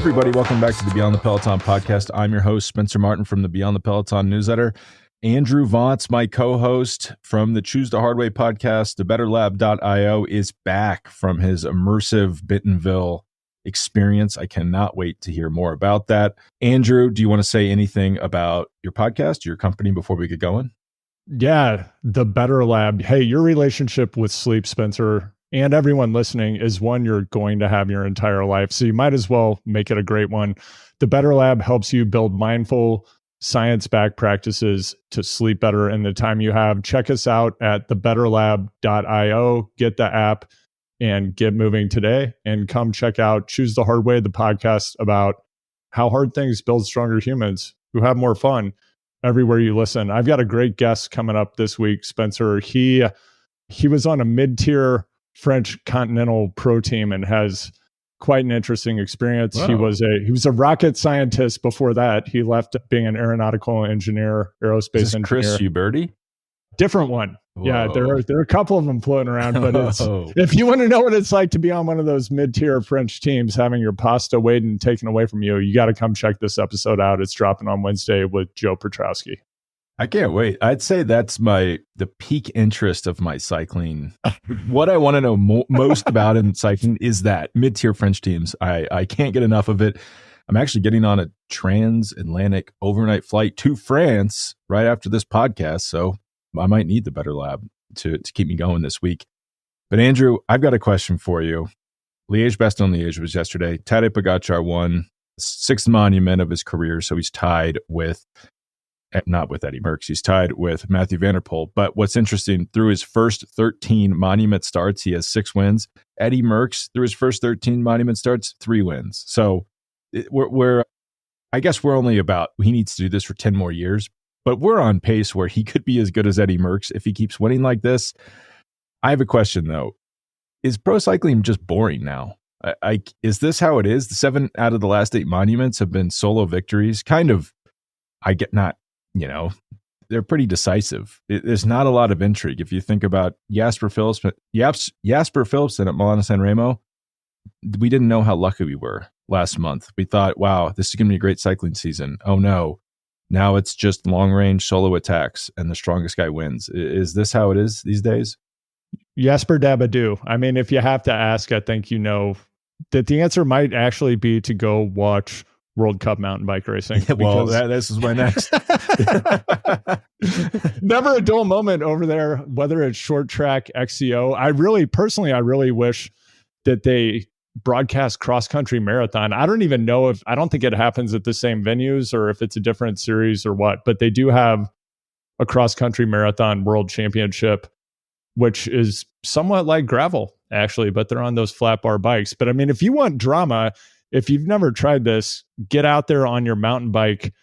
everybody, welcome back to the Beyond the Peloton podcast. I'm your host, Spencer Martin from the Beyond the Peloton newsletter. Andrew Vontz, my co-host from the Choose the Hard Way podcast, thebetterlab.io, is back from his immersive Bentonville experience. I cannot wait to hear more about that. Andrew, do you want to say anything about your podcast, your company, before we get going? Yeah, the Better Lab. Hey, your relationship with sleep, Spencer, and everyone listening is one you're going to have your entire life. So you might as well make it a great one. The Better Lab helps you build mindful, science-backed practices to sleep better in the time you have. Check us out at thebetterlab.io. Get the app and get moving today. And come check out Choose the Hard Way, the podcast about how hard things build stronger humans who have more fun everywhere you listen. I've got a great guest coming up this week, Spencer. He was on a mid-tier French Continental Pro team and has quite an interesting experience. Wow. He was a rocket scientist before that. He left being an aeronautical engineer, aerospace engineer. Chris Huberty? Different one. Whoa. Yeah, there are a couple of them floating around, but Whoa. If you want to know what it's like to be on one of those mid-tier French teams, having your pasta weighed and taken away from you, you got to come check this episode out. It's dropping on Wednesday with Joe Petrowski. I can't wait. I'd say that's the peak interest of my cycling. What I want to know most about in cycling is that mid-tier French teams. I can't get enough of it. I'm actually getting on a transatlantic overnight flight to France right after this podcast, so I might need the Better Lab to keep me going this week. But Andrew, I've got a question for you. Liège-Bastogne-Liège was yesterday. Tadej Pogačar won the sixth monument of his career, so he's tied with not with Eddie Merckx. He's tied with Mathieu van der Poel. But what's interesting, through his first 13 monument starts, he has 6 wins. Eddie Merckx, through his first 13 monument starts, 3 wins. So I guess we're only he needs to do this for 10 more years, but we're on pace where he could be as good as Eddie Merckx if he keeps winning like this. I have a question though. Is pro cycling just boring now? Is this how it is? The 7 out of the last 8 monuments have been solo victories. Kind of, they're pretty decisive. There's not a lot of intrigue. If you think about Jasper Philipsen at Milano-San Remo, we didn't know how lucky we were last month. We thought, wow, this is going to be a great cycling season. Oh no. Now it's just long-range solo attacks and the strongest guy wins. Is this how it is these days? Jasper Dabadoo. I mean, if you have to ask, I think you know that the answer might actually be to go watch World Cup mountain bike racing. Well, this is my next. Never a dull moment over there, whether it's short track, XCO. I really wish that they broadcast cross-country marathon. I don't even know I don't think it happens at the same venues or if it's a different series or what, but they do have a cross-country marathon world championship, which is somewhat like gravel, actually, but they're on those flat bar bikes. But I mean, if you want drama, if you've never tried this, get out there on your mountain bike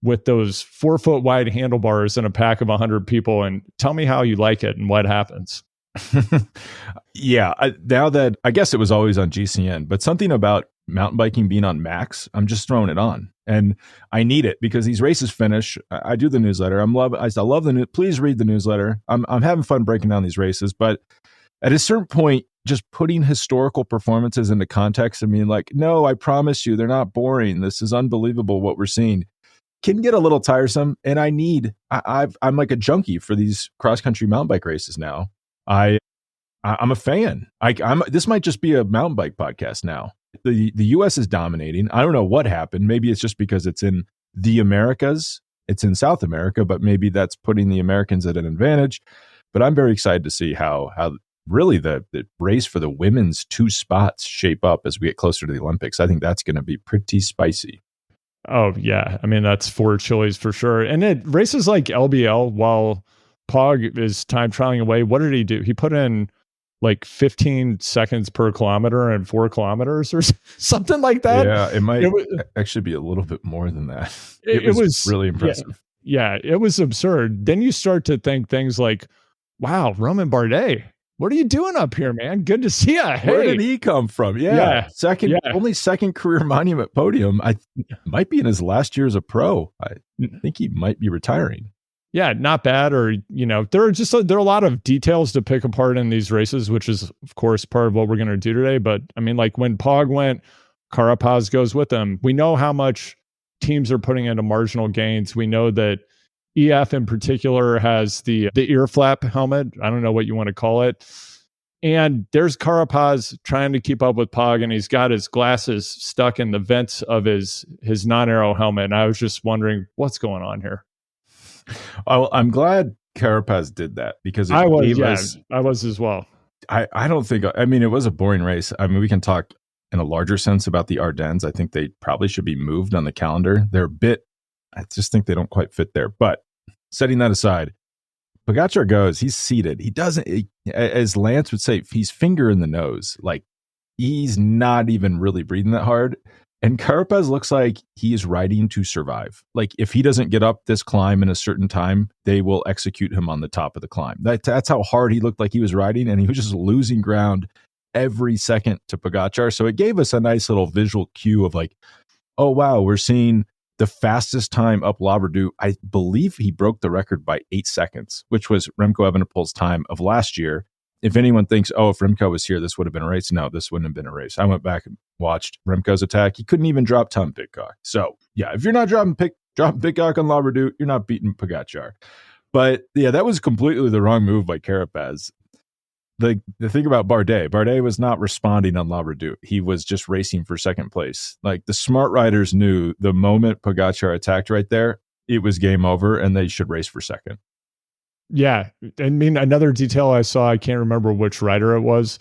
with those 4-foot wide handlebars and a pack of 100 people and tell me how you like it and what happens. Yeah. Now that I guess it was always on GCN, but something about mountain biking being on Max, I'm just throwing it on and I need it because these races finish. I do the newsletter. I love the news. Please read the newsletter. I'm having fun breaking down these races, but at a certain point, just putting historical performances into context and being like, no, I promise you, they're not boring. This is unbelievable what we're seeing, can get a little tiresome. And I'm like a junkie for these cross-country mountain bike races now. I'm a fan. This might just be a mountain bike podcast now. The U.S. is dominating. I don't know what happened. Maybe it's just because it's in the Americas. It's in South America, but maybe that's putting the Americans at an advantage. But I'm very excited to see how really the race for the women's 2 spots shape up as we get closer to the Olympics. I think that's going to be pretty spicy. Oh, yeah. I mean, that's 4 chilies for sure. And it races like LBL, while Pog is time trialing away, what did he do? He put in like 15 seconds per kilometer and 4 kilometers or something like that. Yeah, it might actually be a little bit more than that. It was really impressive. Yeah, it was absurd. Then you start to think things like, wow, Romain Bardet, what are you doing up here, man? Good to see you. Hey. Where did he come from? Only second career monument podium. I might be in his last year as a pro. I think he might be retiring. Yeah, not bad. Or, there are a lot of details to pick apart in these races, which is, of course, part of what we're going to do today. But I mean, like when Pog went Carapaz goes with him. We know how much teams are putting into marginal gains. We know that EF in particular has the ear flap helmet. I don't know what you want to call it. And there's Carapaz trying to keep up with Pog, and he's got his glasses stuck in the vents of his non-aero helmet. And I was just wondering what's going on here. Well, I'm glad Carapaz did that because I was as well. I don't think, I mean, it was a boring race. I mean, we can talk in a larger sense about the Ardennes. I think they probably should be moved on the calendar. I just think they don't quite fit there. But setting that aside, Pogačar goes, he's seated. He doesn't, as Lance would say, he's finger in the nose. Like, he's not even really breathing that hard. And Carapaz looks like he is riding to survive. Like, if he doesn't get up this climb in a certain time, they will execute him on the top of the climb. That's how hard he looked like he was riding, and he was just losing ground every second to Pogačar. So it gave us a nice little visual cue of like, oh, wow, we're seeing the fastest time up La Redoute. I believe he broke the record by 8 seconds, which was Remco Evenepoel's time of last year. If anyone thinks, oh, if Remco was here, this would have been a race. No, this wouldn't have been a race. I went back and watched Remco's attack. He couldn't even drop Tom Pidcock. So yeah, if you're not dropping Pidcock on La Redoute, you're not beating Pogačar. But yeah, that was completely the wrong move by Carapaz. The thing about Bardet was not responding on La Redoute. He was just racing for second place. Like, the smart riders knew the moment Pogačar attacked right there, it was game over and they should race for second. Yeah. I mean, another detail I saw, I can't remember which rider it was.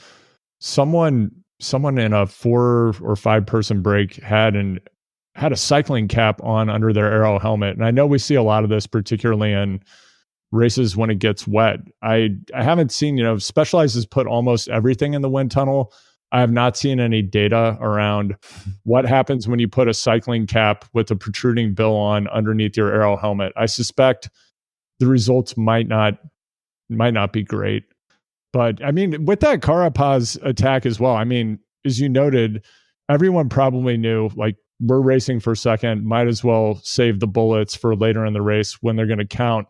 Someone in a 4 or 5 person break had a cycling cap on under their aero helmet. And I know we see a lot of this, particularly in races when it gets wet. I haven't seen, Specialized has put almost everything in the wind tunnel. I have not seen any data around what happens when you put a cycling cap with a protruding bill on underneath your aero helmet. I suspect the results might not be great. But I mean, with that Carapaz attack as well, I mean, as you noted, everyone probably knew, like, we're racing for second, might as well save the bullets for later in the race when they're going to count.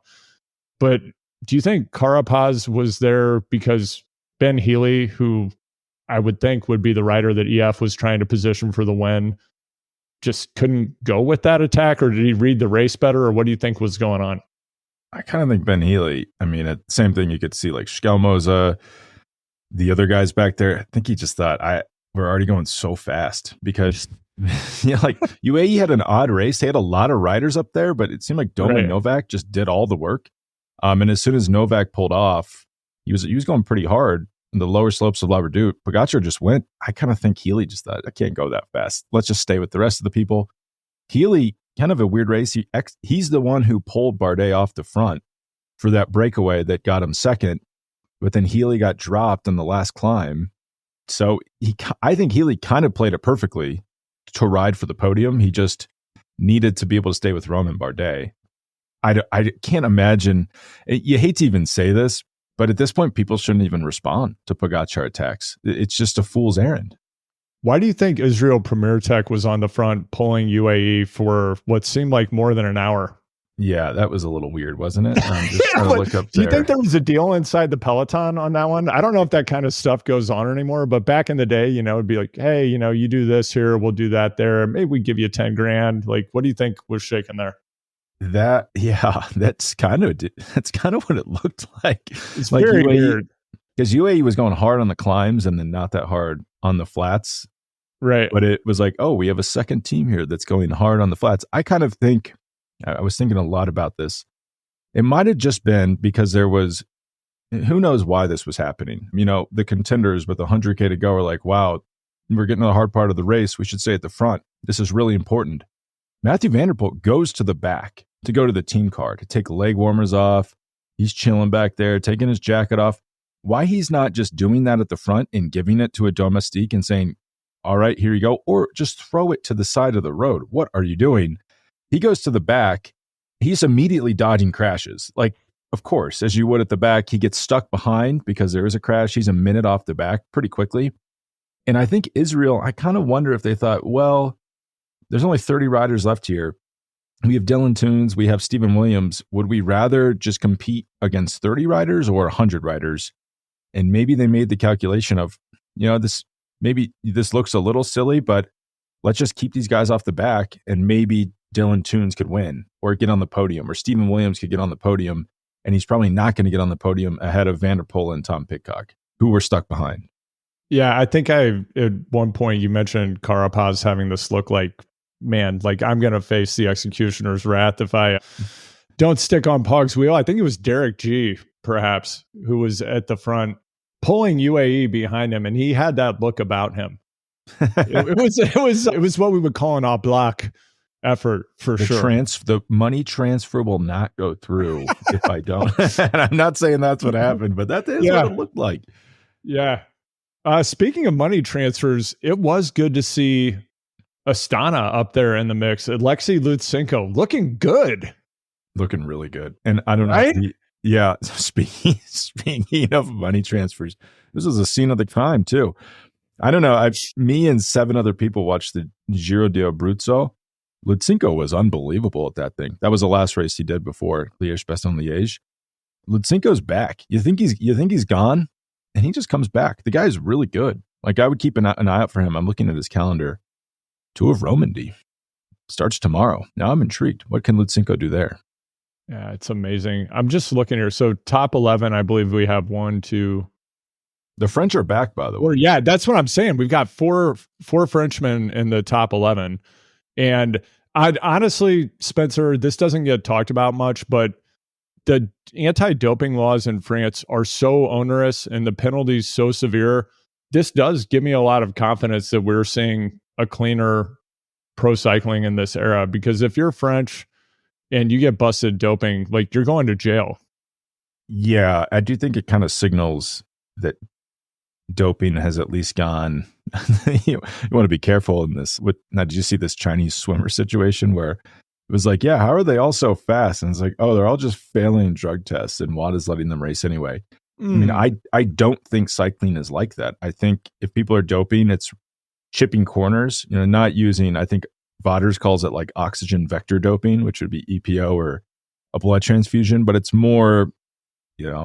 But do you think Carapaz was there because Ben Healy, who I would think would be the rider that EF was trying to position for the win, just couldn't go with that attack? Or did he read the race better? Or what do you think was going on? I kind of think Ben Healy, I mean, same thing you could see, like Schelmoza, the other guys back there. I think he just thought, we're already going so fast because like UAE had an odd race. They had a lot of riders up there, but it seemed like Domen Novak just did all the work. And as soon as Novak pulled off, he was going pretty hard in the lower slopes of La Redoute. Pogačar just went. I kind of think Healy just thought, I can't go that fast. Let's just stay with the rest of the people. Healy, kind of a weird race. He's the one who pulled Bardet off the front for that breakaway that got him second, but then Healy got dropped on the last climb. So I think Healy kind of played it perfectly to ride for the podium. He just needed to be able to stay with Romain Bardet. I can't imagine. You hate to even say this, but at this point, people shouldn't even respond to Pogačar attacks. It's just a fool's errand. Why do you think Israel Premier Tech was on the front pulling UAE for what seemed like more than an hour? Yeah, that was a little weird, wasn't it? I'm just trying to look up do you think there was a deal inside the Peloton on that one? I don't know if that kind of stuff goes on anymore, but back in the day, it'd be like, hey, you do this here, we'll do that there. Maybe we give you $10,000. Like, what do you think was shaking there? That's kind of what it looked like. It's like very weird because UAE was going hard on the climbs and then not that hard on the flats, right? But it was like, oh, we have a second team here that's going hard on the flats. I kind of think I was thinking a lot about this. It might have just been because there was, who knows why this was happening. The contenders with 100K to go are like, wow, we're getting to the hard part of the race. We should stay at the front. This is really important. Mathieu van der Poel goes to the back to go to the team car, to take leg warmers off. He's chilling back there, taking his jacket off. Why he's not just doing that at the front and giving it to a domestique and saying, all right, here you go, or just throw it to the side of the road. What are you doing? He goes to the back. He's immediately dodging crashes. Like, of course, as you would at the back, he gets stuck behind because there is a crash. He's a minute off the back pretty quickly. And I think Israel, I kind of wonder if they thought, well, there's only 30 riders left here. We have Dylan Toones, we have Stephen Williams. Would we rather just compete against 30 riders or 100 riders? And maybe they made the calculation of, this looks a little silly, but let's just keep these guys off the back, and maybe Dylan Teuns could win or get on the podium, or Stephen Williams could get on the podium, and he's probably not going to get on the podium ahead of Van der Poel and Tom Pidcock, who were stuck behind. Yeah, I think at one point you mentioned Carapaz having this look like, man, like I'm going to face the executioner's wrath if I don't stick on Pog's wheel. I think it was Derek G, perhaps, who was at the front pulling UAE behind him, and he had that look about him. It was what we would call an oblak effort for sure. The money transfer will not go through if I don't. And I'm not saying that's what happened, but that is what it looked like. Yeah. Speaking of money transfers, it was good to see Astana up there in the mix. Alexei Lutsenko looking good. Looking really good. And I don't know. Right? Speaking of money transfers, this was a scene of the crime too. I don't know. Me and 7 other people watched the Giro d'Abruzzo. Lutsenko was unbelievable at that thing. That was the last race he did before Liège-Bastogne-Liège. Lutsenko's back. You think he's gone, and he just comes back. The guy is really good. Like, I would keep an eye out for him. I'm looking at his calendar. Tour of Romandy starts tomorrow. Now I'm intrigued. What can Lutsenko do there? Yeah, it's amazing. I'm just looking here. So top 11, I believe we have 1, 2. The French are back, by the way. Well, yeah, that's what I'm saying. We've got four Frenchmen in the top 11. And I'd honestly, Spencer, this doesn't get talked about much, but the anti-doping laws in France are so onerous and the penalties so severe. This does give me a lot of confidence that we're seeing a cleaner pro cycling in this era, because if you're French and you get busted doping, like, you're going to jail. Yeah, I do think it kind of signals that doping has at least gone. You want to be careful in this. Now, did you see this Chinese swimmer situation where it was like, yeah, how are they all so fast? And it's like, oh, they're all just failing drug tests, and WADA is letting them race anyway. I mean, I don't think cycling is like that. I think if people are doping, it's chipping corners, not using, I think Vauders calls it like oxygen vector doping, which would be EPO or a blood transfusion, but it's more,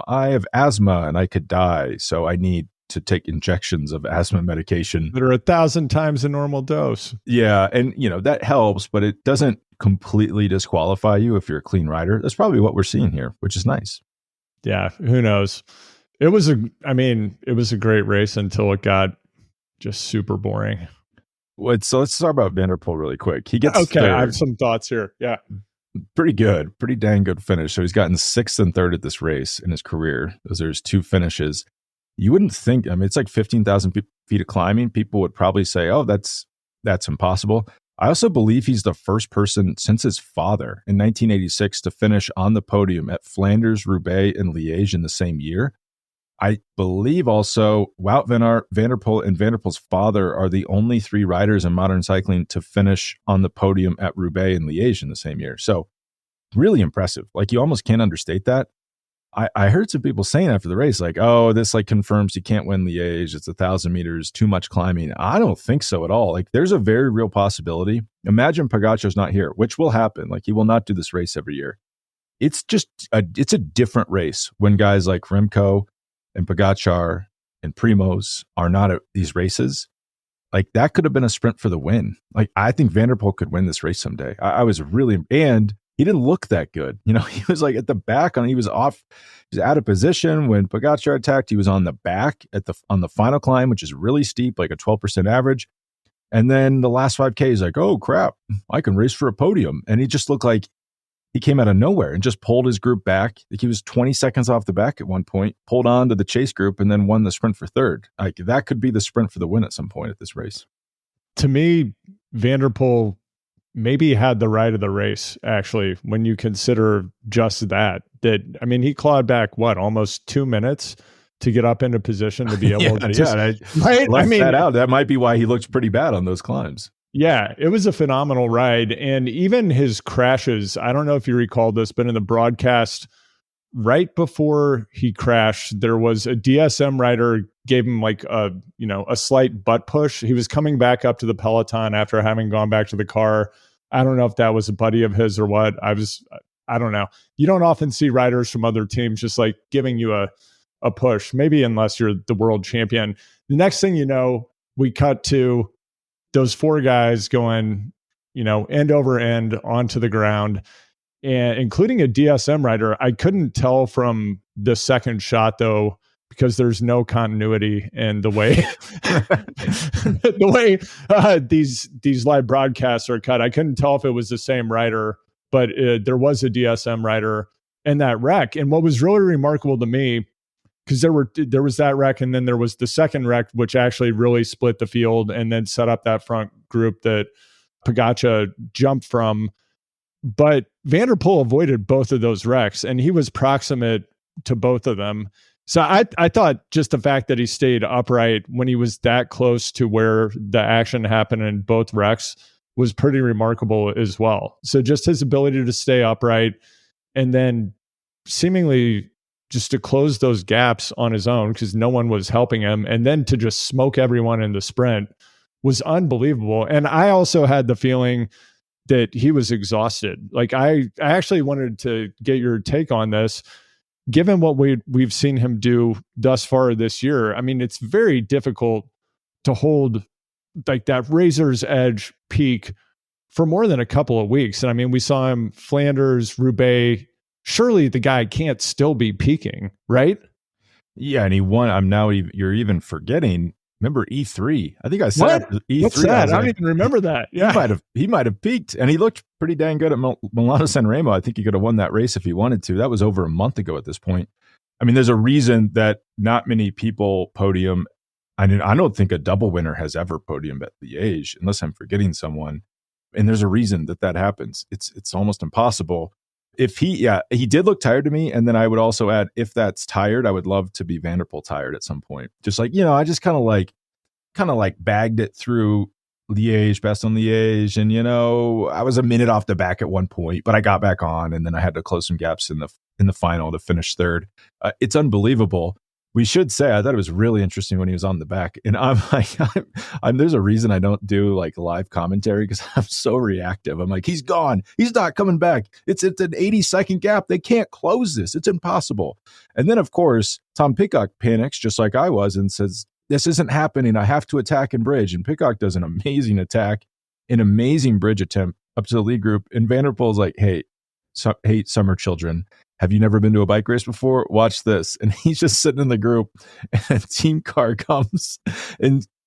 I have asthma and I could die, so I need to take injections of asthma medication that are 1,000 times the normal dose. Yeah. And, that helps, but it doesn't completely disqualify you if you're a clean rider. That's probably what we're seeing here, which is nice. Yeah. Who knows? It was a great race until it got just super boring. So let's talk about Van der Poel really quick. He gets okay. third. I have some thoughts here. Yeah. Pretty dang good finish. So he's gotten 6th and 3rd at this race in his career. Those are his 2 finishes. You wouldn't think, it's like 15,000 feet of climbing. People would probably say, oh, that's impossible. I also believe he's the first person since his father in 1986 to finish on the podium at Flanders, Roubaix, and Liège in the same year. I believe also Wout van Aert, Van der Poel, and Van der Poel's father are the only 3 riders in modern cycling to finish on the podium at Roubaix and Liège in the same year. So really impressive. Like, you almost can't understate that. I heard some people saying after the race, like, oh, this like confirms you can't win Liège. It's 1,000 meters, too much climbing. I don't think so at all. Like, there's a very real possibility. Imagine Pogačar's not here, which will happen. Like, he will not do this race every year. It's just it's a different race when guys like Remco and Pogačar and Primoz are not at these races. Like, that could have been a sprint for the win. Like, I think Van der Poel could win this race someday. I was really, and he didn't look that good. He was like at the back he was off, he was out of position when Pogačar attacked. He was on the back on the final climb, which is really steep, like a 12% average. And then the last 5K, he's like, oh crap, I can race for a podium. And he just looked like he came out of nowhere and just pulled his group back. Like, he was 20 seconds off the back at one point, pulled on to the chase group, and then won the sprint for 3rd. Like, that could be the sprint for the win at some point at this race. To me, Van der Poel maybe had the ride of the race, actually, when you consider just that. He clawed back, almost 2 minutes to get up into position to be able to... Right? That out. That might be why he looked pretty bad on those climbs. Yeah, it was a phenomenal ride. And even his crashes, I don't know if you recall this, but in the broadcast, right before he crashed, there was a DSM rider gave him like a slight butt push. He was coming back up to the Peloton after having gone back to the car. I don't know if that was a buddy of his or what. I don't know. You don't often see riders from other teams just like giving you a push, maybe unless you're the world champion. The next thing you know, we cut to those four guys going, end over end onto the ground, and including a DSM rider. I couldn't tell from the second shot though, because there's no continuity in the way these live broadcasts are cut. I couldn't tell if it was the same rider, but there was a DSM rider in that wreck. And what was really remarkable to me, because there was that wreck, and then there was the second wreck, which actually really split the field and then set up that front group that Pogačar jumped from. But Van der Poel avoided both of those wrecks, and he was proximate to both of them. So I thought just the fact that he stayed upright when he was that close to where the action happened in both wrecks was pretty remarkable as well. So just his ability to stay upright and then seemingly just to close those gaps on his own because no one was helping him, and then to just smoke everyone in the sprint was unbelievable. And I also had the feeling that he was exhausted. Like I actually wanted to get your take on this. Given what we've seen him do thus far this year, I mean, it's very difficult to hold like that razor's edge peak for more than a couple of weeks. And I mean, we saw him Flanders, Roubaix. Surely the guy can't still be peaking, right? Yeah, and he won. You're even forgetting. Remember E3? I think I said E3. What's that? I don't even remember that. Yeah, he might have peaked, and he looked pretty dang good at Milano San Remo. I think he could have won that race if he wanted to. That was over a month ago at this point. I mean, there's a reason that not many people podium. I don't think a double winner has ever podiumed at Liège, unless I'm forgetting someone. And there's a reason that happens. It's almost impossible. If he did look tired to me. And then I would also add, if that's tired, I would love to be Van der Poel tired at some point. Just like, I just kind of like bagged it through Liège-Bastogne-Liège. And, I was a minute off the back at one point, but I got back on, and then I had to close some gaps in the final to finish third. It's unbelievable. We should say, I thought it was really interesting when he was on the back. And I'm like, there's a reason I don't do like live commentary, because I'm so reactive. I'm like, he's gone. He's not coming back. It's an 80-second gap. They can't close this. It's impossible. And then, of course, Tom Pidcock panics just like I was and says, this isn't happening. I have to attack and bridge. And Pidcock does an amazing attack, an amazing bridge attempt up to the lead group. And Van der Poel's like, hey, summer children, have you never been to a bike race before? Watch this. And he's just sitting in the group, and a team car comes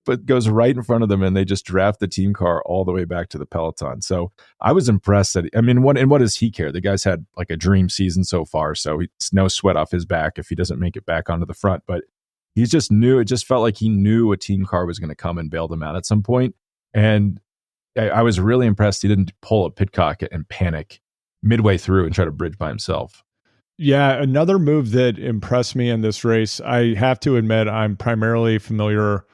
but goes right in front of them, and they just draft the team car all the way back to the Peloton. So I was impressed that, what does he care? The guy's had like a dream season so far, so it's no sweat off his back if he doesn't make it back onto the front. But he just knew, it just felt like he knew a team car was going to come and bail them out at some point. And I was really impressed he didn't pull a Pidcock and panic midway through and try to bridge by himself. Yeah, another move that impressed me in this race, I have to admit, I'm primarily familiar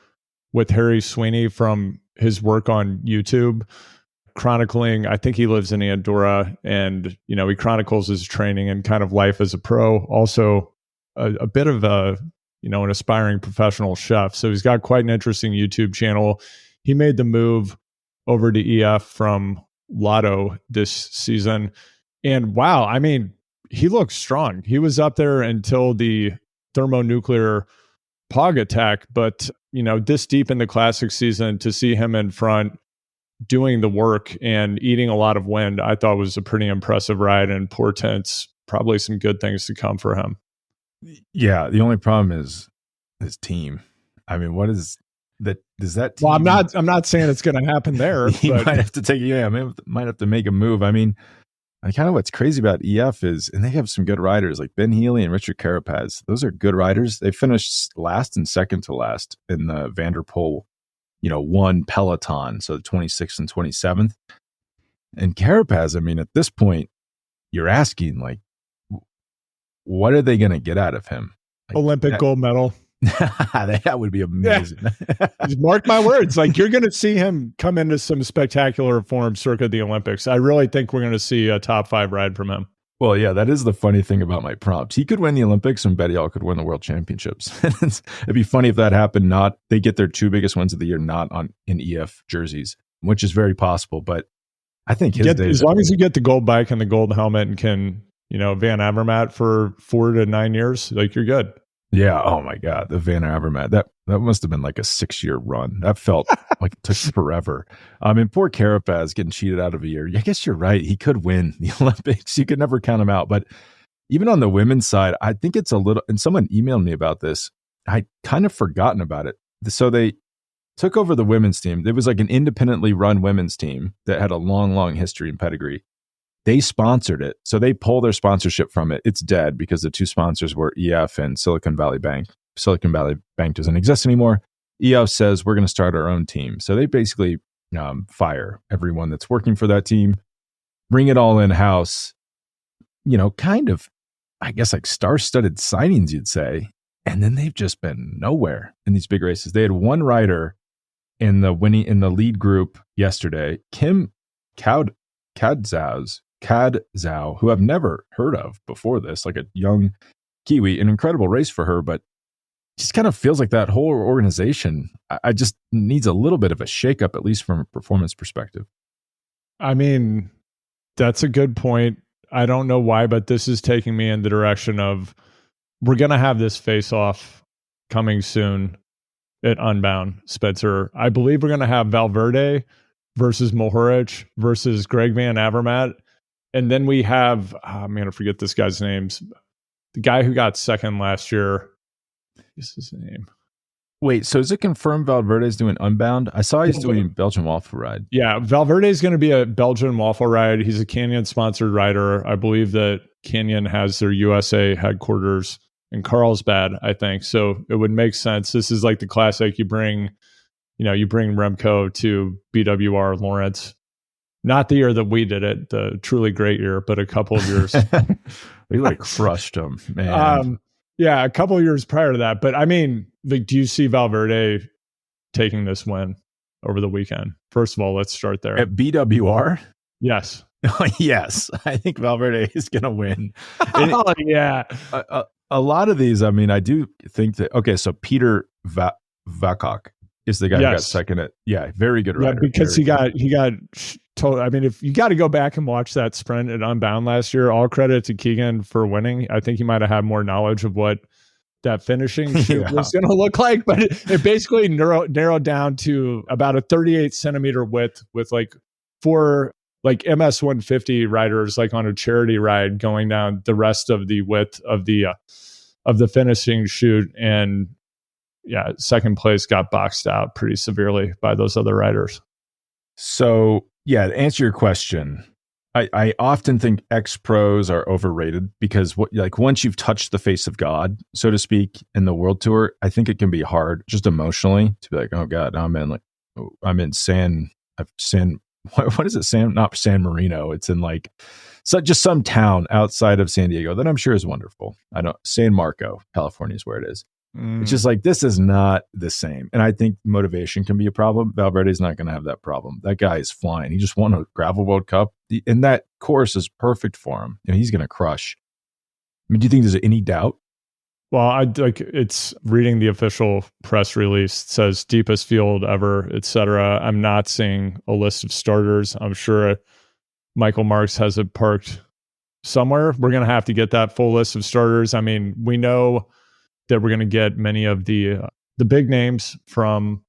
with Harry Sweeney from his work on YouTube, chronicling, I think he lives in Andorra, and, he chronicles his training and kind of life as a pro, also a bit of an aspiring professional chef. So he's got quite an interesting YouTube channel. He made the move over to EF from Lotto this season. And wow, I mean, he looks strong. He was up there until the thermonuclear Pog attack, but this deep in the classic season, to see him in front doing the work and eating a lot of wind, I thought was a pretty impressive ride, and portents probably some good things to come for him. Yeah, the only problem is his team. I mean, what is that? Does that team? Well, I'm not saying it's going to happen there. He might have to might have to make a move. I mean, kind of what's crazy about EF is, and they have some good riders like Ben Healy and Richard Carapaz. Those are good riders. They finished last and second to last in the Van der Poel, one Peloton, so the 26th and 27th. And Carapaz, I mean, at this point, you're asking, like, what are they going to get out of him? Like, Olympic gold medal. That would be amazing. Yeah. Just mark my words. Like, you're going to see him come into some spectacular form circa the Olympics. I really think we're going to see a top 5 ride from him. Well, yeah, that is the funny thing about my prompts. He could win the Olympics, and Betty All could win the World Championships. It'd be funny if that happened. They get their 2 biggest wins of the year not in EF jerseys, which is very possible. But I think as long as you get the gold bike and the gold helmet and can, Van Avermaet for 4 to 9 years, like, you're good. Yeah. Oh my God. The Van Avermaet. That must have been like a 6-year run. That felt like it took forever. And poor Carapaz getting cheated out of a year. I guess you're right. He could win the Olympics. You could never count him out. But even on the women's side, I think it's a little, and someone emailed me about this. I'd kind of forgotten about it. So they took over the women's team. It was like an independently run women's team that had a long, long history and pedigree. They sponsored it. So they pulled their sponsorship from it. It's dead because the two sponsors were EF and Silicon Valley Bank. Silicon Valley Bank doesn't exist anymore. EF says we're going to start our own team. So they basically fire everyone that's working for that team, bring it all in-house, kind of, I guess, like star-studded signings, you'd say. And then they've just been nowhere in these big races. They had one rider in the lead group yesterday, Kim Kadzau, who I've never heard of before this, like a young Kiwi, an incredible race for her, but just kind of feels like that whole organization, I just needs a little bit of a shakeup, at least from a performance perspective. I mean, that's a good point. I don't know why, but this is taking me in the direction of we're going to have this face-off coming soon at Unbound, Spencer. I believe we're going to have Valverde versus Mohoric versus Greg Van Avermaet. And then we have, I'm going to forget this guy's names. The guy who got second last year. What's his name? Wait, so is it confirmed Valverde's doing Unbound? I saw he's doing Belgian Waffle Ride. Yeah, Valverde is going to be a Belgian Waffle Ride. He's a Canyon-sponsored rider. I believe that Canyon has their USA headquarters in Carlsbad, I think. So it would make sense. This is like the classic. You bring Remco to BWR Lawrence. Not the year that we did it, the truly great year, but a couple of years. We like crushed him, man. Yeah, a couple of years prior to that. But I mean, do you see Valverde taking this win over the weekend? First of all, let's start there. At BWR? Yes. Yes. I think Valverde is going to win. Oh, yeah. A lot of these, I mean, I do think that, okay, so Peter Vakok is the guy who got second at, very good rider. Yeah, because he got told. I mean, if you got to go back and watch that sprint at Unbound last year, all credit to Keegan for winning. I think he might have had more knowledge of what that finishing shoot was going to look like, but it basically narrowed down to about a 38 centimeter width with like 4 like MS 150 riders like on a charity ride going down the rest of the width of the finishing chute. And yeah, second place got boxed out pretty severely by those other riders. So yeah, to answer your question, I often think ex-pros are overrated because once you've touched the face of God, so to speak, in the World Tour, I think it can be hard just emotionally to be like, oh God, I'm in what is it? Not San Marino. It's in just some town outside of San Diego that I'm sure is wonderful. San Marco, California is where it is. It's just like, this is not the same. And I think motivation can be a problem. Valverde's not going to have that problem. That guy is flying. He just won a Gravel World Cup. And that course is perfect for him. He's going to crush. I mean, do you think there's any doubt? Well, it's reading the official press release. It says deepest field ever, etc. I'm not seeing a list of starters. I'm sure Michael Marks has it parked somewhere. We're going to have to get that full list of starters. I mean, we know that we're going to get many of the big names from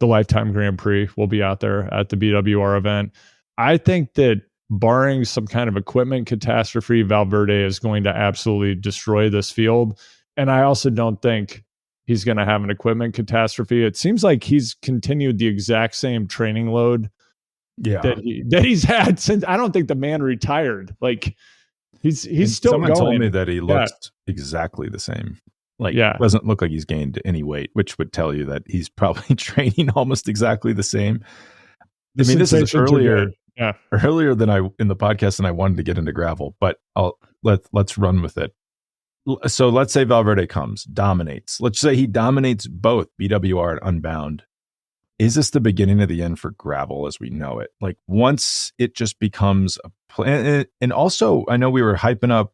the Lifetime Grand Prix will be out there at the BWR event. I think that barring some kind of equipment catastrophe, Valverde is going to absolutely destroy this field. And I also don't think he's going to have an equipment catastrophe. It seems like he's continued the exact same training load that he's had since. I don't think the man retired. Like he's still someone going. Someone told me that he looked exactly the same. Doesn't look like he's gained any weight, which would tell you that he's probably training almost exactly the same. I mean, this is earlier than in the podcast, and I wanted to get into gravel, but let's run with it. So let's say Valverde dominates. Let's say he dominates both BWR and Unbound. Is this the beginning of the end for gravel as we know it? Like once it just becomes a plan, and also I know we were hyping up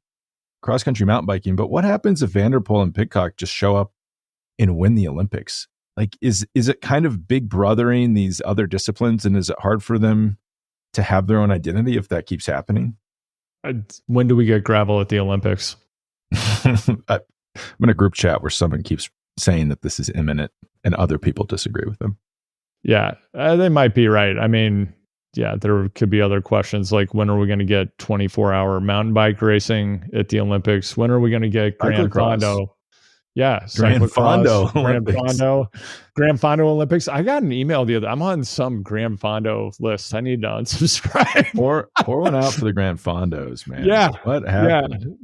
cross-country mountain biking, but what happens if Van der Poel and Pidcock just show up and win the Olympics? Like, is it kind of big brothering these other disciplines, and is it hard for them to have their own identity if that keeps happening? When do we get gravel at the Olympics? I'm in a group chat where someone keeps saying that this is imminent and other people disagree with them. Yeah, they might be right. I mean, yeah, there could be other questions like when are we going to get 24-hour mountain bike racing at the Olympics? When are we going to get Grand Fondo? Yeah, Grand Fondo Olympics. Grand Fondo Olympics. I got an email the other. I'm on some Grand Fondo list. I need to unsubscribe. Pour one out for the Grand Fondos, man. Yeah, what happened? Yeah,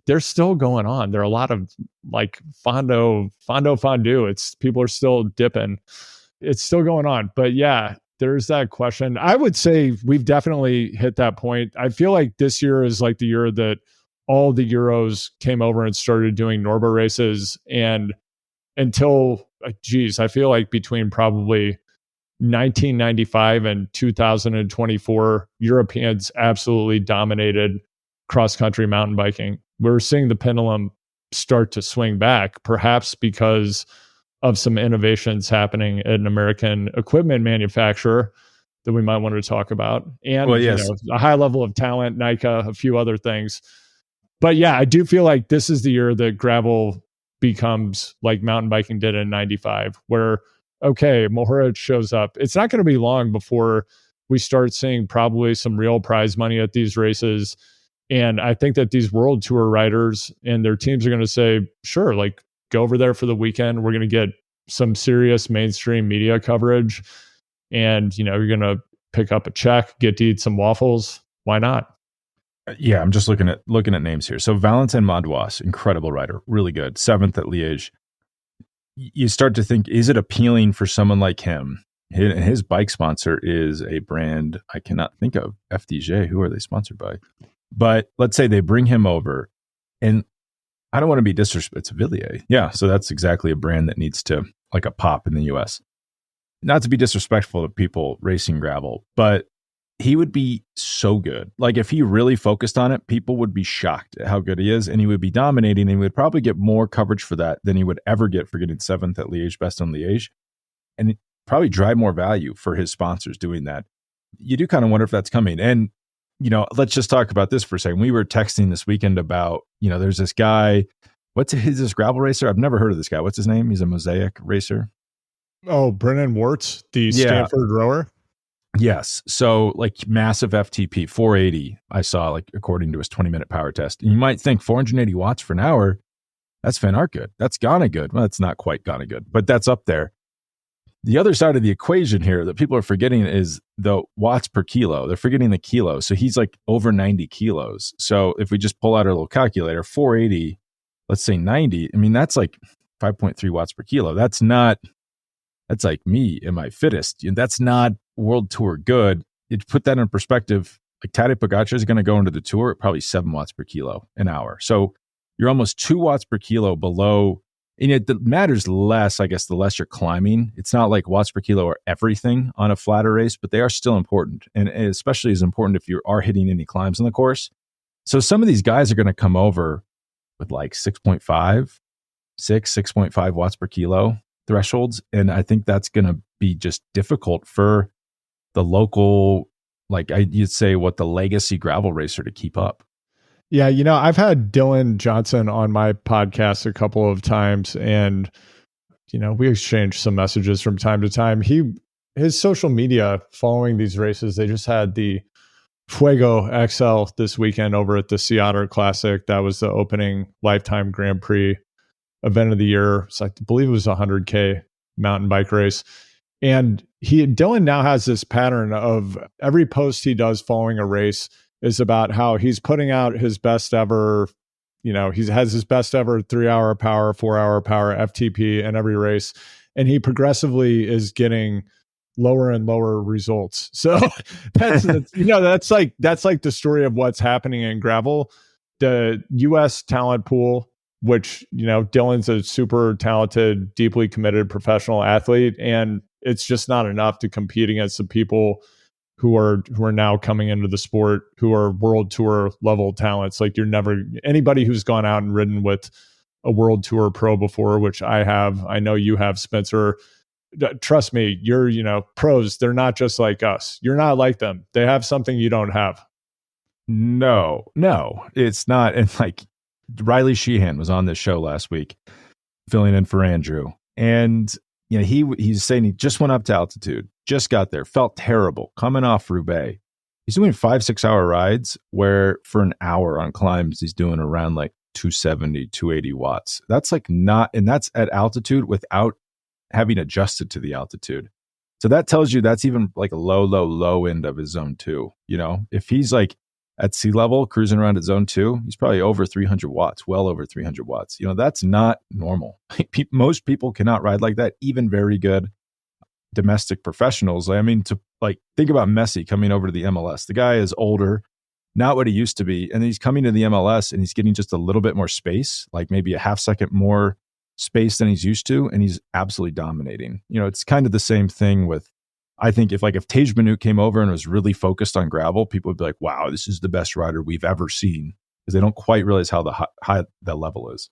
they're still going on. There are a lot of like fondue. It's people are still dipping. It's still going on, but yeah, there's that question. I would say we've definitely hit that point. I feel like this year is like the year that all the Euros came over and started doing Norba races. And until, I feel like between probably 1995 and 2024, Europeans absolutely dominated cross-country mountain biking. We're seeing the pendulum start to swing back, perhaps because of some innovations happening at an American equipment manufacturer that we might want to talk about. And a high level of talent, NICA, a few other things. But yeah, I do feel like this is the year that gravel becomes like mountain biking did in 95, where, okay, Mohoric shows up. It's not going to be long before we start seeing probably some real prize money at these races. And I think that these world tour riders and their teams are going to say, sure, like go over there for the weekend. We're going to get some serious mainstream media coverage. And, you're going to pick up a check, get to eat some waffles. Why not? Yeah, I'm just looking at names here. So Valentin Madouas, incredible rider, really good, 7th at Liège. You start to think, is it appealing for someone like him? His bike sponsor is a brand I cannot think of, FDJ. Who are they sponsored by? But let's say they bring him over, and I don't want to be disrespectful. It's Villiers. Yeah, so that's exactly a brand that needs to, like a pop in the US. Not to be disrespectful to people racing gravel, but he would be so good. Like if he really focused on it, people would be shocked at how good he is, and he would be dominating, and he would probably get more coverage for that than he would ever get for getting 7th at Liège-Bastogne-Liège, and it'd probably drive more value for his sponsors doing that. You do kind of wonder if that's coming. And, let's just talk about this for a second. We were texting this weekend about, there's this guy, this gravel racer? I've never heard of this guy. What's his name? He's a Mosaic racer. Oh, Brennan Wirtz, the Stanford rower. Yes. So like massive FTP, 480, I saw, like according to his 20-minute power test. And you might think 480 watts for an hour, that's Van Aert good. That's Ghana good. Well, it's not quite Ghana good, but that's up there. The other side of the equation here that people are forgetting is the watts per kilo. They're forgetting the kilo. So he's like over 90 kilos. So if we just pull out our little calculator, 480, let's say 90, I mean, that's like 5.3 watts per kilo. That's like me in my fittest. That's not World Tour good. You put that in perspective, like Tadej Pogačar is going to go into the Tour at probably 7 watts per kilo an hour. So you're almost 2 watts per kilo below. And it matters less, I guess, the less you're climbing. It's not like watts per kilo are everything on a flatter race, but they are still important. And especially as important if you are hitting any climbs on the course. So some of these guys are going to come over with like 6.5 watts per kilo thresholds. And I think that's going to be just difficult for the local, like you'd say, what the legacy gravel racer to keep up. Yeah, I've had Dylan Johnson on my podcast a couple of times, and we exchanged some messages from time to time. His social media following these races, they just had the Fuego XL this weekend over at the Sea Otter Classic. That was the opening Lifetime Grand Prix event of the year. So I believe it was a 100K mountain bike race. And Dylan now has this pattern of every post he does following a race is about how he's putting out his best ever, he has his best ever 3-hour power, 4-hour power FTP in every race. And he progressively is getting lower and lower results. So that's like the story of what's happening in gravel. The US talent pool, which, Dylan's a super talented, deeply committed professional athlete, and it's just not enough to compete against the people who are now coming into the sport, who are world tour level talents. Like anybody who's gone out and ridden with a world tour pro before, which I have, I know you have, Spencer. Trust me, you're, pros. They're not just like us. You're not like them. They have something you don't have. No, it's not. And like, Riley Sheehan was on this show last week, filling in for Andrew. And he's saying he just went up to altitude, just got there, felt terrible, coming off Roubaix. He's doing 5-6 hour rides where for an hour on climbs, he's doing around like 270, 280 watts. That's like and that's at altitude without having adjusted to the altitude. So that tells you that's even like a low end of his zone 2. If he's like at sea level cruising around at zone 2, he's probably over 300 watts, well over 300 watts. That's not normal. Most people cannot ride like that, even very good domestic professionals. I mean, to like think about Messi coming over to the MLS. The guy is older, not what he used to be. And he's coming to the MLS and he's getting just a little bit more space, like maybe a half second more space than he's used to. And he's absolutely dominating. It's kind of the same thing with, I think if Tej Manute came over and was really focused on gravel, people would be like, wow, this is the best rider we've ever seen, because they don't quite realize how high the level is.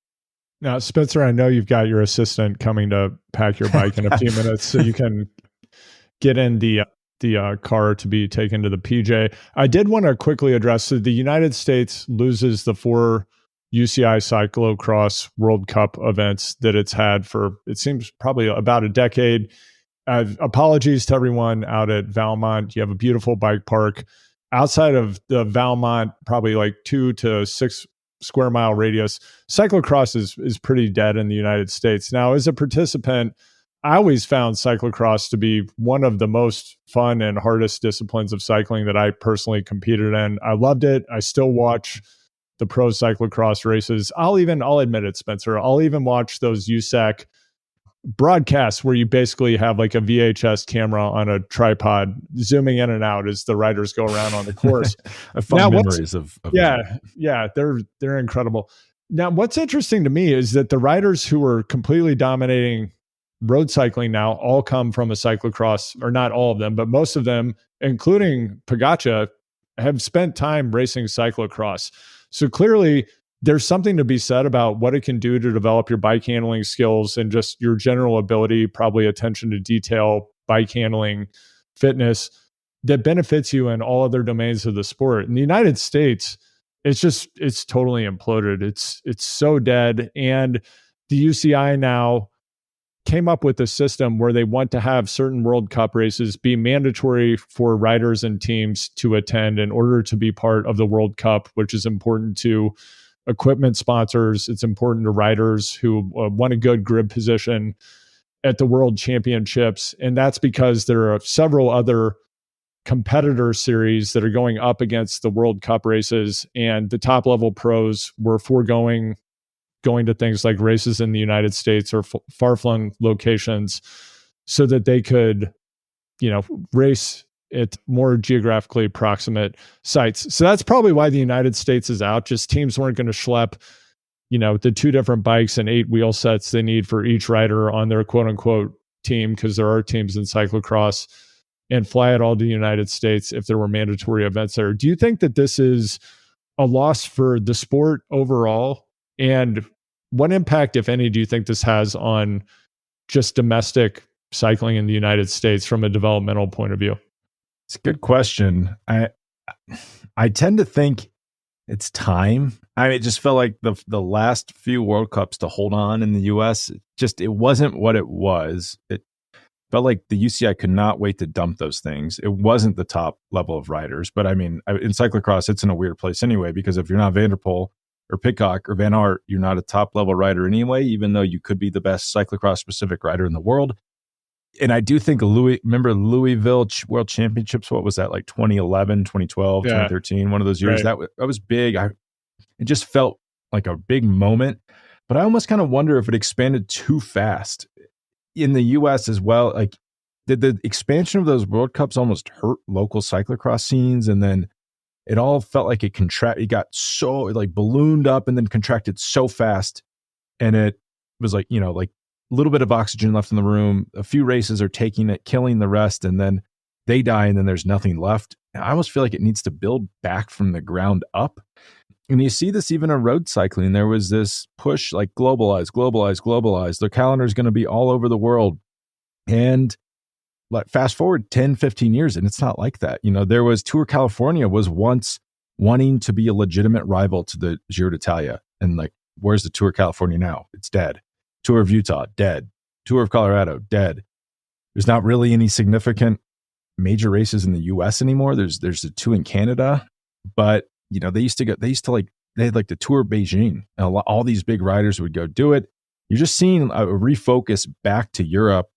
Now, Spencer, I know you've got your assistant coming to pack your bike in a few minutes so you can get in the car to be taken to the PJ. I did want to quickly address that the United States loses the 4 UCI cyclocross World Cup events that it's had for, it seems, probably about a decade. Apologies to everyone out at Valmont. You have a beautiful bike park. Outside of the Valmont, probably like 2 to 6 square mile radius, cyclocross is pretty dead in the United States. Now, as a participant, I always found cyclocross to be one of the most fun and hardest disciplines of cycling that I personally competed in. I loved it. I still watch the pro cyclocross races. I'll admit it, Spencer, I'll even watch those USAC broadcasts where you basically have like a VHS camera on a tripod zooming in and out as the riders go around on the course. I have fond memories of yeah, they're incredible. Now, what's interesting to me is that the riders who are completely dominating road cycling now all come from a cyclocross, or not all of them, but most of them, including Pogačar, have spent time racing cyclocross. So clearly there's something to be said about what it can do to develop your bike handling skills and just your general ability, probably attention to detail, bike handling, fitness, that benefits you in all other domains of the sport. In the United States, it's totally imploded. It's so dead. And the UCI now came up with a system where they want to have certain World Cup races be mandatory for riders and teams to attend in order to be part of the World Cup, which is important to equipment sponsors. It's important to riders who want a good grid position at the World Championships. And that's because there are several other competitor series that are going up against the World Cup races, and the top level pros were foregoing going to things like races in the United States or far-flung locations so that they could, race at more geographically proximate sites. So that's probably why the United States is out. Just teams weren't going to schlep, the 2 different bikes and 8 wheel sets they need for each rider on their quote unquote team, because there are teams in cyclocross, and fly it all to the United States if there were mandatory events there. Do you think that this is a loss for the sport overall? And what impact, if any, do you think this has on just domestic cycling in the United States from a developmental point of view? It's a good question. I tend to think it's time. It just felt like the last few World Cups to hold on in the US, it wasn't what it was. It felt like the UCI could not wait to dump those things. It wasn't the top level of riders. But in cyclocross, it's in a weird place anyway, because if you're not Van der Poel or Pidcock or Van Aert, you're not a top level rider anyway, even though you could be the best cyclocross specific rider in the world. And I do think Louisville World Championships, what was that, like 2011, 2012, 2013, one of those years, right. That was big. It just felt like a big moment, but I almost kind of wonder if it expanded too fast in the US as well. Like, did the expansion of those World Cups almost hurt local cyclocross scenes? And then it all felt like it got so like ballooned up and then contracted so fast. And it was like, like a little bit of oxygen left in the room. A few races are taking it, killing the rest, and then they die, and then there's nothing left. I almost feel like it needs to build back from the ground up. And you see this even in road cycling. There was this push like globalize. The calendar is going to be all over the world. And like fast forward 10, 15 years, and it's not like that. There was Tour California was once wanting to be a legitimate rival to the Giro d'Italia. And like, where's the Tour of California now? It's dead. Tour of Utah, dead. Tour of Colorado, dead. There's not really any significant major races in the US anymore. There's the 2 in Canada, but they had like the Tour of Beijing, and all these big riders would go do it. You're just seeing a refocus back to Europe,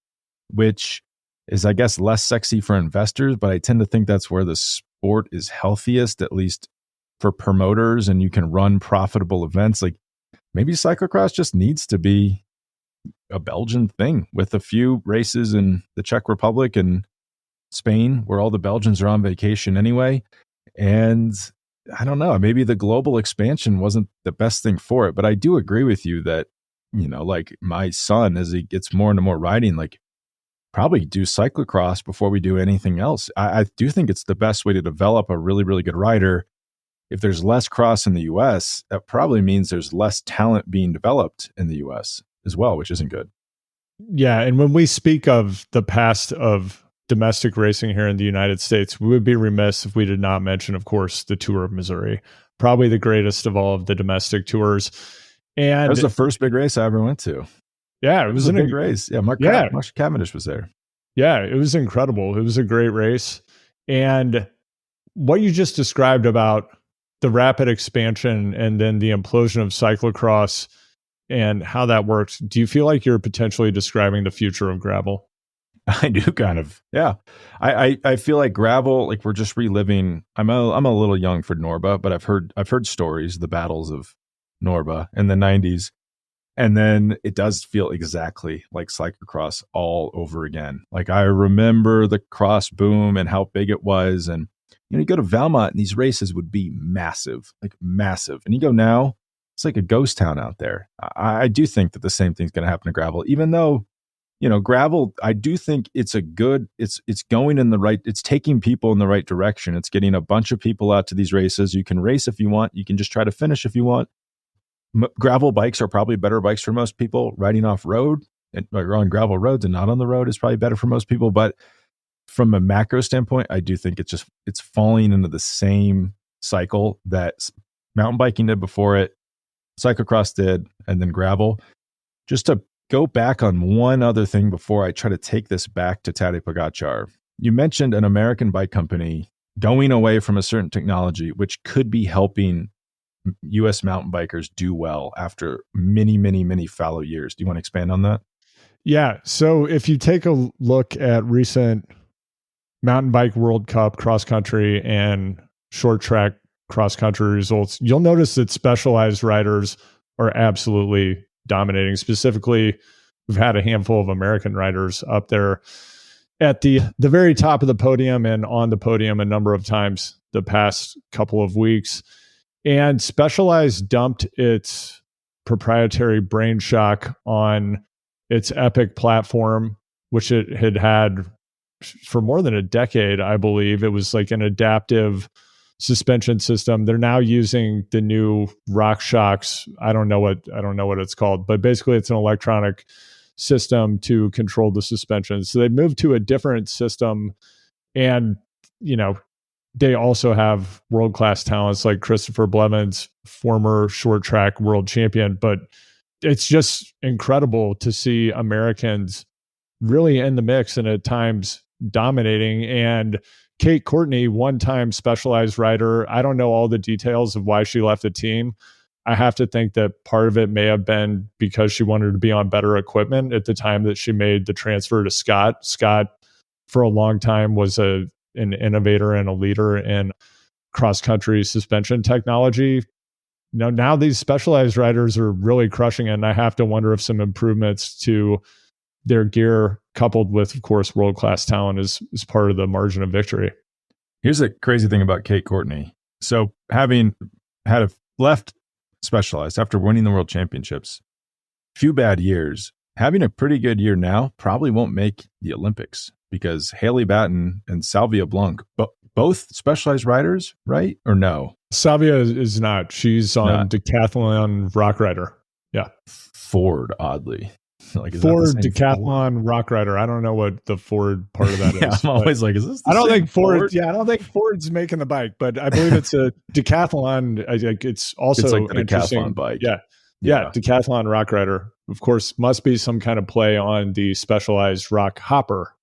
which is, I guess, less sexy for investors, but I tend to think that's where the sport is healthiest, at least for promoters, and you can run profitable events. Like, maybe cyclocross just needs to be a Belgian thing with a few races in the Czech Republic and Spain, where all the Belgians are on vacation anyway. And I don't know, maybe the global expansion wasn't the best thing for it, but I do agree with you that, like my son, as he gets more and more riding, like probably do cyclocross before we do anything else. I do think it's the best way to develop a really, really good rider. If there's less cross in the US, that probably means there's less talent being developed in the US as well, which isn't good. Yeah. And when we speak of the past of domestic racing here in the United States, we would be remiss if we did not mention, of course, the Tour of Missouri, probably the greatest of all of the domestic tours. And that was the first big race I ever went to. Yeah, it was a big race. Yeah, Mark Cavendish was there. Yeah, it was incredible. It was a great race. And what you just described about the rapid expansion and then the implosion of cyclocross and how that works, do you feel like you're potentially describing the future of gravel? I do, kind of. Yeah. I feel like gravel, like we're just reliving. I'm a little young for Norba, but I've heard stories, the battles of Norba in the 90s. And then it does feel exactly like cyclocross all over again. Like, I remember the cross boom and how big it was. And, you go to Valmont and these races would be massive, like massive. And you go now, it's like a ghost town out there. I do think that the same thing's going to happen to gravel, even though, gravel, I do think it's going in the right, it's taking people in the right direction. It's getting a bunch of people out to these races. You can race if you want. You can just try to finish if you want. Gravel bikes are probably better bikes for most people. Riding off road and on gravel roads and not on the road is probably better for most people. But from a macro standpoint, I do think it's falling into the same cycle that mountain biking did before it, cyclocross did, and then gravel. Just to go back on one other thing before I try to take this back to Tadej Pogačar. You mentioned an American bike company going away from a certain technology, which could be helping U.S. mountain bikers do well after many, many, many fallow years. Do you want to expand on that? Yeah. So if you take a look at recent mountain bike World Cup cross country and short track cross country results, you'll notice that specialized riders are absolutely dominating. Specifically, we've had a handful of American riders up there at the very top of the podium and on the podium a number of times the past couple of weeks. And Specialized dumped its proprietary Brain Shock on its Epic platform, which it had for more than a decade, I believe. It was like an adaptive suspension system. They're now using the new Rock Shocks. I don't know what it's called, but basically it's an electronic system to control the suspension. So they moved to a different system, and they also have world-class talents like Christopher Blevins, former short track world champion. But it's just incredible to see Americans really in the mix and at times dominating. And Kate Courtney, one-time Specialized rider, I don't know all the details of why she left the team. I have to think that part of it may have been because she wanted to be on better equipment at the time that she made the transfer to Scott. Scott, for a long time, was an innovator and a leader in cross-country suspension technology. Now these Specialized riders are really crushing it, and I have to wonder if some improvements to their gear, coupled with, of course, world-class talent, is part of the margin of victory. Here's the crazy thing about Kate Courtney. So, having left Specialized after winning the world championships, few bad years, having a pretty good year now probably won't make the Olympics, because Haley Batten and Salvia Blanc, both Specialized riders, right? Or no? Salvia is not. She's on Decathlon Rock Rider. Yeah. Ford, oddly. Like, is Ford that the same decathlon rock rider. I don't know what the Ford part of that yeah, is. I'm always like, is this? I don't think Ford? Yeah, I don't think Ford's making the bike, but I believe it's a decathlon. It's also It's like the interesting. decathlon bike. Yeah, decathlon rock rider. Of course, must be some kind of play on the Specialized rock hopper.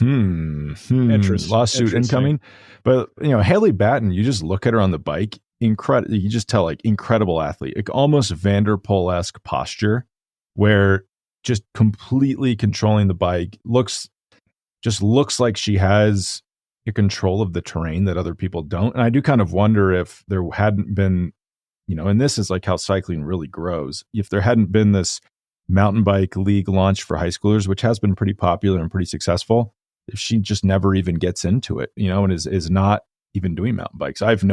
Lawsuit incoming. But Haley Batten, you just look at her on the bike, incredible. You just tell, like, incredible athlete, like almost Van der Poel-esque posture, where just completely controlling the bike, looks like she has a control of the terrain that other people don't. And I do kind of wonder if there hadn't been, and this is like how cycling really grows, if there hadn't been this mountain bike league launch for high schoolers, which has been pretty popular and pretty successful, if she just never even gets into it, and is not even doing mountain bikes. I have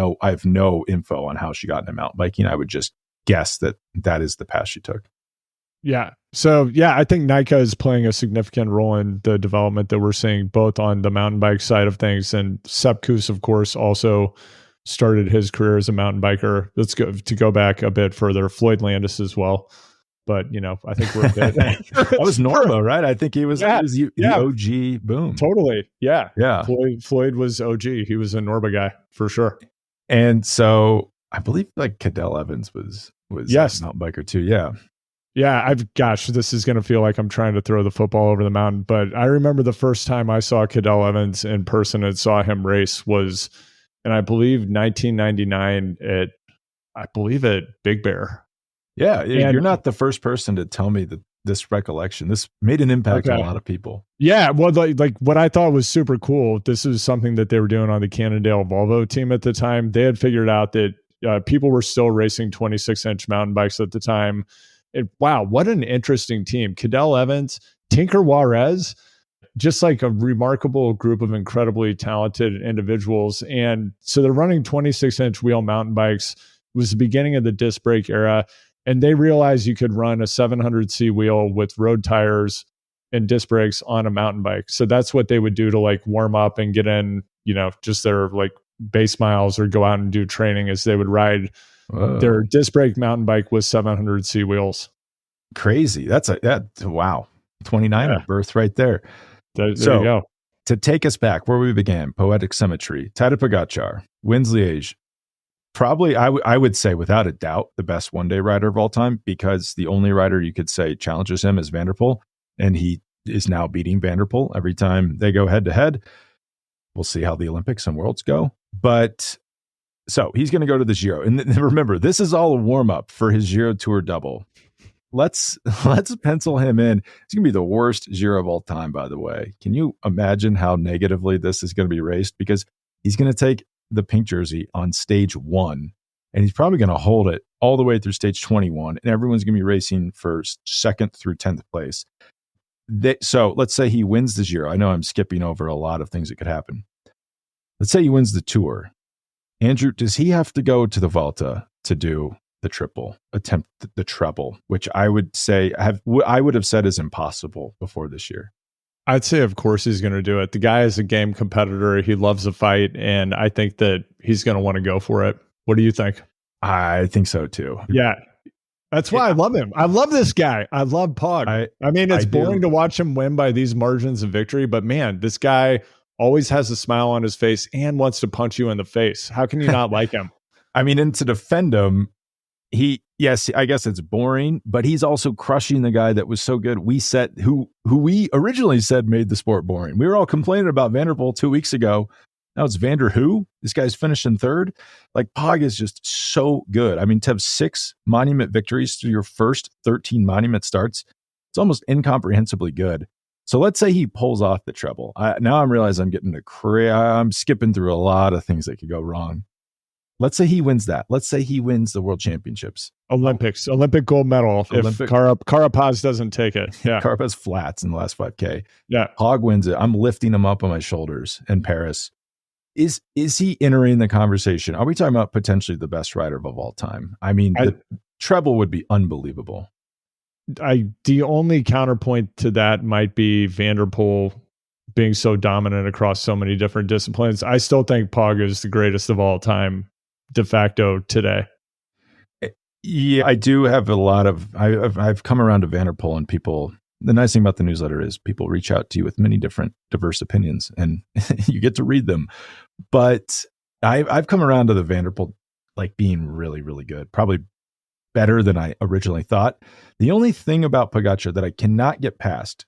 no info on how she got into mountain biking. I would just guess that is the path she took. Yeah. So yeah, I think NICA is playing a significant role in the development that we're seeing both on the mountain bike side of things. And Sepp Kuss, of course, also started his career as a mountain biker. Let's go back a bit further. Floyd Landis as well. But I think we're a bit. That was Norma, right? I think he was the OG boom. Totally. Yeah. Yeah. Floyd was OG. He was a Norma guy for sure. And so I believe like Cadel Evans was yes, a mountain biker too. Yeah. Yeah, this is going to feel like I'm trying to throw the football over the mountain, but I remember the first time I saw Cadel Evans in person and saw him race was, and I believe 1999 at Big Bear. Yeah, and you're not the first person to tell me that this recollection. This made an impact on a lot of people. Yeah, well, like what I thought was super cool. This is something that they were doing on the Cannondale Volvo team at the time. They had figured out that people were still racing 26-inch mountain bikes at the time. Wow, what an interesting team. Cadel Evans, Tinker Juarez, just like a remarkable group of incredibly talented individuals. And so they're running 26-inch wheel mountain bikes. It was the beginning of the disc brake era. And they realized you could run a 700C wheel with road tires and disc brakes on a mountain bike. So that's what they would do to like warm up and get in, just their like base miles or go out and do training, as they would ride their disc brake mountain bike with 700C wheels. Crazy. Wow. 29 birth right there. There you go. To take us back where we began, Poetic Symmetry, Tadej Pogačar wins Liège. Probably, I would say without a doubt, the best one-day rider of all time, because the only rider you could say challenges him is Van der Poel, and he is now beating Van der Poel every time they go head-to-head. We'll see how the Olympics and Worlds go. But so he's going to go to the Giro. And remember, this is all a warm-up for his Giro Tour double. Let's pencil him in. It's going to be the worst Giro of all time, by the way. Can you imagine how negatively this is going to be raced? Because he's going to take the pink jersey on stage 1, and he's probably going to hold it all the way through stage 21, and everyone's going to be racing for 2nd through 10th place. So let's say he wins the Giro. I know I'm skipping over a lot of things that could happen. Let's say he wins the Tour. Andrew, does he have to go to the Volta to do the triple, attempt the treble, which I would say I would have said is impossible before this year? I'd say, of course, he's going to do it. The guy is a game competitor. He loves a fight, and I think that he's going to want to go for it. What do you think? I think so, too. Yeah. That's why I love him. I love this guy. I love Pog. I mean, it's boring to watch him win by these margins of victory, but man, this guy always has a smile on his face and wants to punch you in the face. How can you not like him? I mean, and to defend him, yes, I guess it's boring, but he's also crushing the guy that was so good. Who we originally said made the sport boring. We were all complaining about Van der Poel 2 weeks ago. Now it's Vander who? This guy's finished in 3rd. Like, Pog is just so good. I mean, to have 6 monument victories through your first 13 monument starts, it's almost incomprehensibly good. So let's say he pulls off the treble. Now I'm realizing I'm getting I'm skipping through a lot of things that could go wrong. Let's say he wins that. Let's say he wins the World Championships. Olympic gold medal. If Carapaz doesn't take it. Yeah. Carapaz flats in the last 5K. Yeah. Pog wins it. I'm lifting him up on my shoulders in Paris. Is he entering the conversation? Are we talking about potentially the best rider of all time? I mean, the treble would be unbelievable. The only counterpoint to that might be Van der Poel being so dominant across so many different disciplines. I still think Pog is the greatest of all time de facto today. Yeah, I do have a lot of, I've come around to Van der Poel, and people, the nice thing about the newsletter is people reach out to you with many different diverse opinions, and you get to read them. But I've come around to the Van der Poel like being really, really good, probably better than I originally thought. The only thing about Pogačar that I cannot get past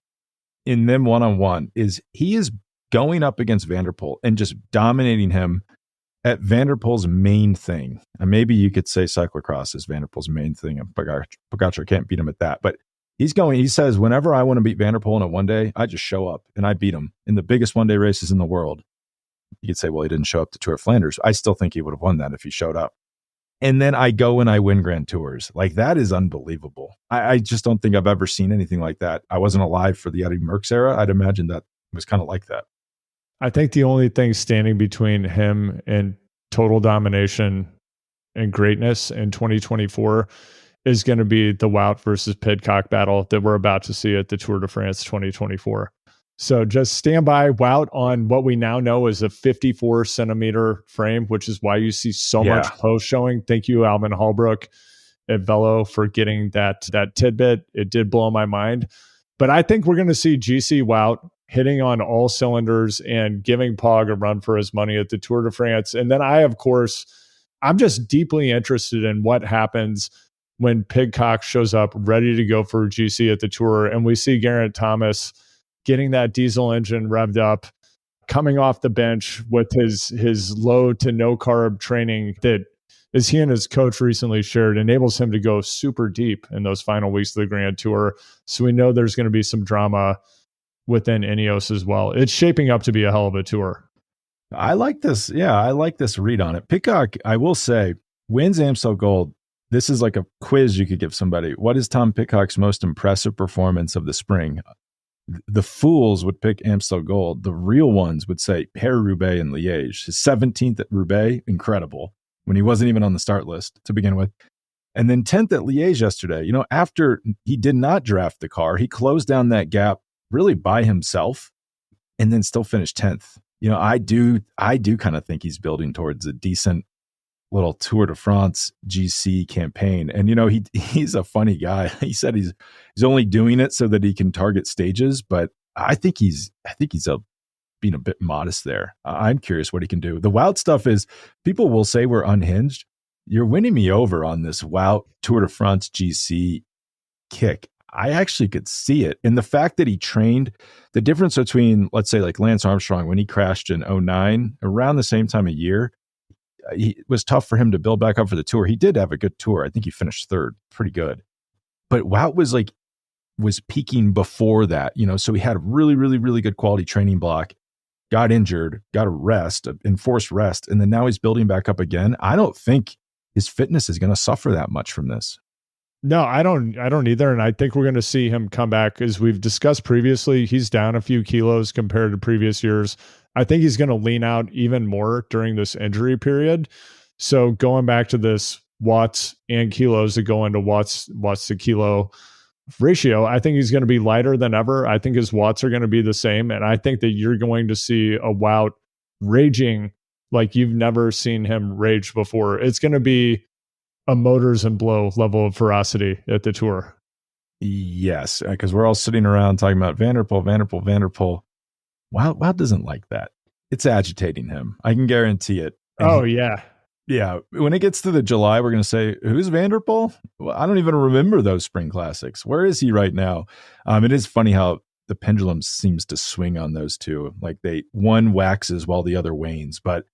in them one-on-one is he is going up against Van der Poel and just dominating him at Van der Poel's main thing. And maybe you could say cyclocross is Van der Poel's main thing, and Pogačar can't beat him at that. But he says, whenever I want to beat Van der Poel in a one day, I just show up and I beat him in the biggest one day races in the world. You could say, well, he didn't show up to Tour of Flanders. I still think he would have won that if he showed up. And then I go and I win Grand Tours. Like, that is unbelievable. I just don't think I've ever seen anything like that. I wasn't alive for the Eddy Merckx era. I'd imagine that was kind of like that. I think the only thing standing between him and total domination and greatness in 2024 is going to be the Wout versus Pidcock battle that we're about to see at the Tour de France 2024. So just stand by. Wout on what we now know is a 54 centimeter frame, which is why you see so much post showing. Thank you, Alvin Hallbrook at Velo, for getting that tidbit. It did blow my mind. But I think we're going to see GC Wout hitting on all cylinders and giving Pog a run for his money at the Tour de France. And then I'm just deeply interested in what happens when Pidcock shows up ready to go for GC at the Tour, and we see Geraint Thomas getting that diesel engine revved up, coming off the bench with his low to no carb training that, as he and his coach recently shared, enables him to go super deep in those final weeks of the Grand Tour. So we know there's going to be some drama within Ineos as well. It's shaping up to be a hell of a tour. I like this. Yeah, I like this read on it. Pidcock, I will say, wins Amstel Gold. This is like a quiz you could give somebody. What is Tom Pidcock's most impressive performance of the spring? The fools would pick Amstel Gold. The real ones would say Paris-Roubaix and Liège. His 17th at Roubaix, incredible, when he wasn't even on the start list to begin with. And then 10th at Liège yesterday. You know, after he did not draft the car, he closed down that gap really by himself and then still finished 10th. You know, I do kind of think he's building towards a decent little Tour de France GC campaign. And, you know, he's a funny guy. He said he's only doing it so that he can target stages, but I think he's being a bit modest there. I'm curious what he can do. The Wout stuff is, people will say we're unhinged. You're winning me over on this Wout Tour de France GC kick. I actually could see it. And the fact that he trained, the difference between, let's say, like Lance Armstrong, when he crashed in 2009, around the same time of year, it was tough for him to build back up for the tour. He did have a good tour. I think he finished third, pretty good. But Wout was peaking before that, you know, so he had a really, really, really good quality training block, got injured, got a rest, enforced rest, and then now he's building back up again. I don't think his fitness is going to suffer that much from this. No, I don't either. And I think we're going to see him come back. As we've discussed previously, he's down a few kilos compared to previous years. I think he's going to lean out even more during this injury period. So going back to this watts and kilos that go into watts to kilo ratio, I think he's going to be lighter than ever. I think his watts are going to be the same. And I think that you're going to see a Wout raging like you've never seen him rage before. It's going to be a motors and blow level of ferocity at the Tour. Yes, because we're all sitting around talking about Van der Poel. Wout doesn't like that. It's agitating him. I can guarantee it. And yeah. When it gets to the July, we're going to say, who's Van der Poel? Well, I don't even remember those spring classics. Where is he right now? It is funny how the pendulum seems to swing on those two. Like one waxes while the other wanes. But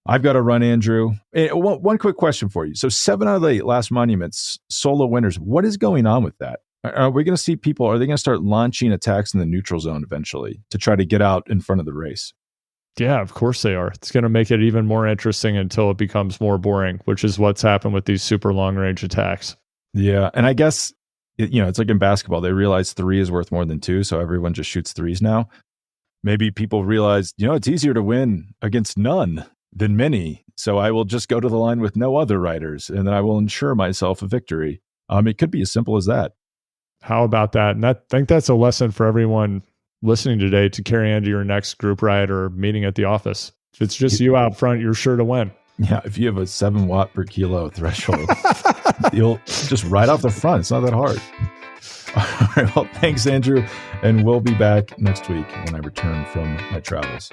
I've got to run, Andrew. One quick question for you. So 7 out of the 8 last monuments, solo winners. What is going on with that? Are we going to see people, are they going to start launching attacks in the neutral zone eventually to try to get out in front of the race? Yeah, of course they are. It's going to make it even more interesting until it becomes more boring, which is what's happened with these super long range attacks. Yeah. And I guess, it's like in basketball, they realize 3 is worth more than 2. So everyone just shoots 3s now. Maybe people realize, it's easier to win against none than many. So I will just go to the line with no other riders, and then I will ensure myself a victory. It could be as simple as that. How about that? And I think that's a lesson for everyone listening today to carry into your next group ride or meeting at the office. If it's just you out front, you're sure to win. Yeah, if you have a 7 watt per kilo threshold, you'll just right off the front. It's not that hard. All right, well, thanks, Andrew. And we'll be back next week when I return from my travels.